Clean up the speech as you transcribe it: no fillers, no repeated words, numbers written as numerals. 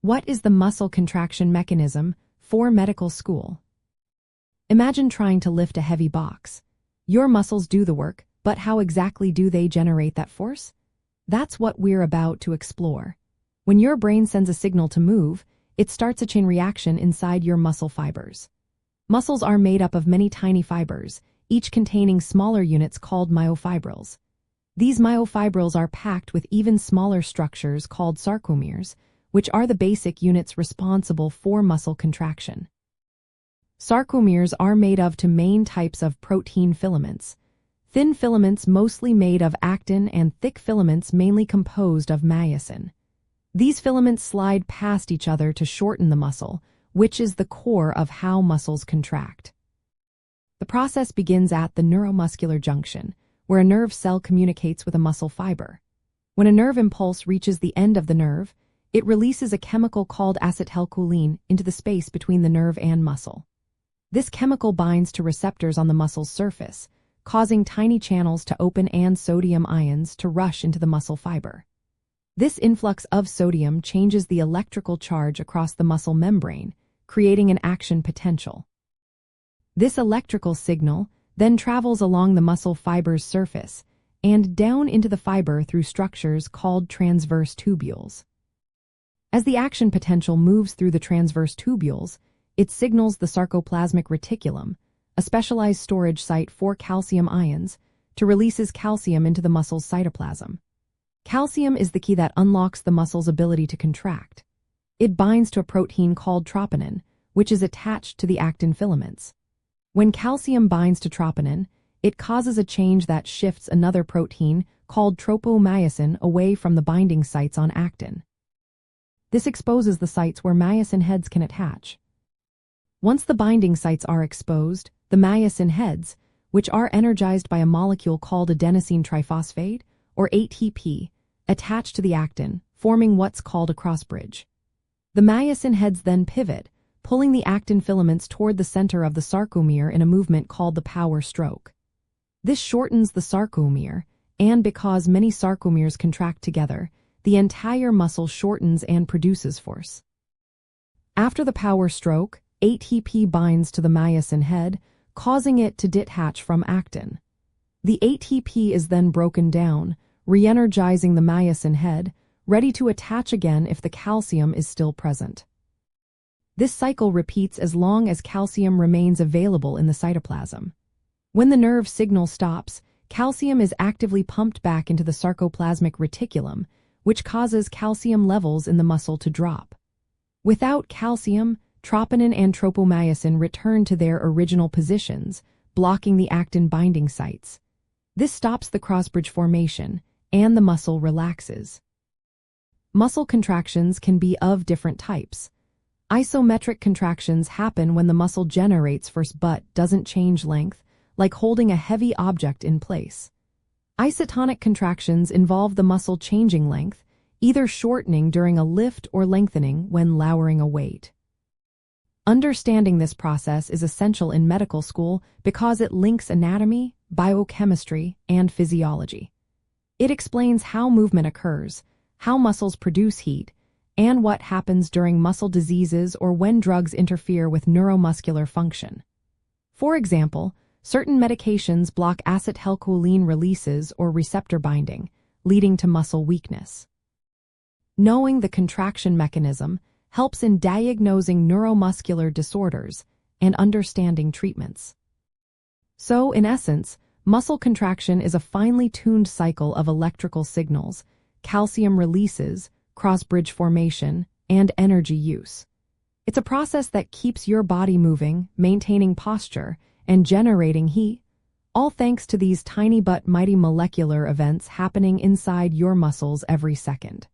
What is the muscle contraction mechanism for medical school? Imagine trying to lift a heavy box. Your muscles do the work, but how exactly do they generate that force? That's what we're about to explore. When your brain sends a signal to move, it starts a chain reaction inside your muscle fibers. Muscles are made up of many tiny fibers, each containing smaller units called myofibrils. These myofibrils are packed with even smaller structures called sarcomeres, which are the basic units responsible for muscle contraction. Sarcomeres are made of two main types of protein filaments: thin filaments mostly made of actin and thick filaments mainly composed of myosin. These filaments slide past each other to shorten the muscle, which is the core of how muscles contract. The process begins at the neuromuscular junction, where a nerve cell communicates with a muscle fiber. When a nerve impulse reaches the end of the nerve, it releases a chemical called acetylcholine into the space between the nerve and muscle. This chemical binds to receptors on the muscle's surface, causing tiny channels to open and sodium ions to rush into the muscle fiber. This influx of sodium changes the electrical charge across the muscle membrane, creating an action potential. This electrical signal then travels along the muscle fiber's surface and down into the fiber through structures called transverse tubules. As the action potential moves through the transverse tubules, it signals the sarcoplasmic reticulum, a specialized storage site for calcium ions, to releases calcium into the muscle's cytoplasm. Calcium is the key that unlocks the muscle's ability to contract. It binds to a protein called troponin, which is attached to the actin filaments. When calcium binds to troponin, it causes a change that shifts another protein called tropomyosin away from the binding sites on actin. This exposes the sites where myosin heads can attach. Once the binding sites are exposed, the myosin heads, which are energized by a molecule called adenosine triphosphate, or ATP, attach to the actin, forming what's called a crossbridge. The myosin heads then pivot, pulling the actin filaments toward the center of the sarcomere in a movement called the power stroke. This shortens the sarcomere, and because many sarcomeres contract together, the entire muscle shortens and produces force. After the power stroke, ATP binds to the myosin head, causing it to detach from actin. The ATP is then broken down, re-energizing the myosin head, ready to attach again if the calcium is still present. This cycle repeats as long as calcium remains available in the cytoplasm. When the nerve signal stops, calcium is actively pumped back into the sarcoplasmic reticulum, which causes calcium levels in the muscle to drop. Without calcium, troponin and tropomyosin return to their original positions, blocking the actin binding sites. This stops the crossbridge formation, and the muscle relaxes. Muscle contractions can be of different types. Isometric contractions happen when the muscle generates force but doesn't change length, like holding a heavy object in place. Isotonic contractions involve the muscle changing length, either shortening during a lift or lengthening when lowering a weight. Understanding this process is essential in medical school because it links anatomy, biochemistry, and physiology. It explains how movement occurs, how muscles produce heat, and what happens during muscle diseases or when drugs interfere with neuromuscular function. For example, certain medications block acetylcholine releases or receptor binding, leading to muscle weakness. Knowing the contraction mechanism helps in diagnosing neuromuscular disorders and understanding treatments. So, in essence, muscle contraction is a finely tuned cycle of electrical signals, calcium releases, cross-bridge formation, and energy use. It's a process that keeps your body moving, maintaining posture, and generating heat, all thanks to these tiny but mighty molecular events happening inside your muscles every second.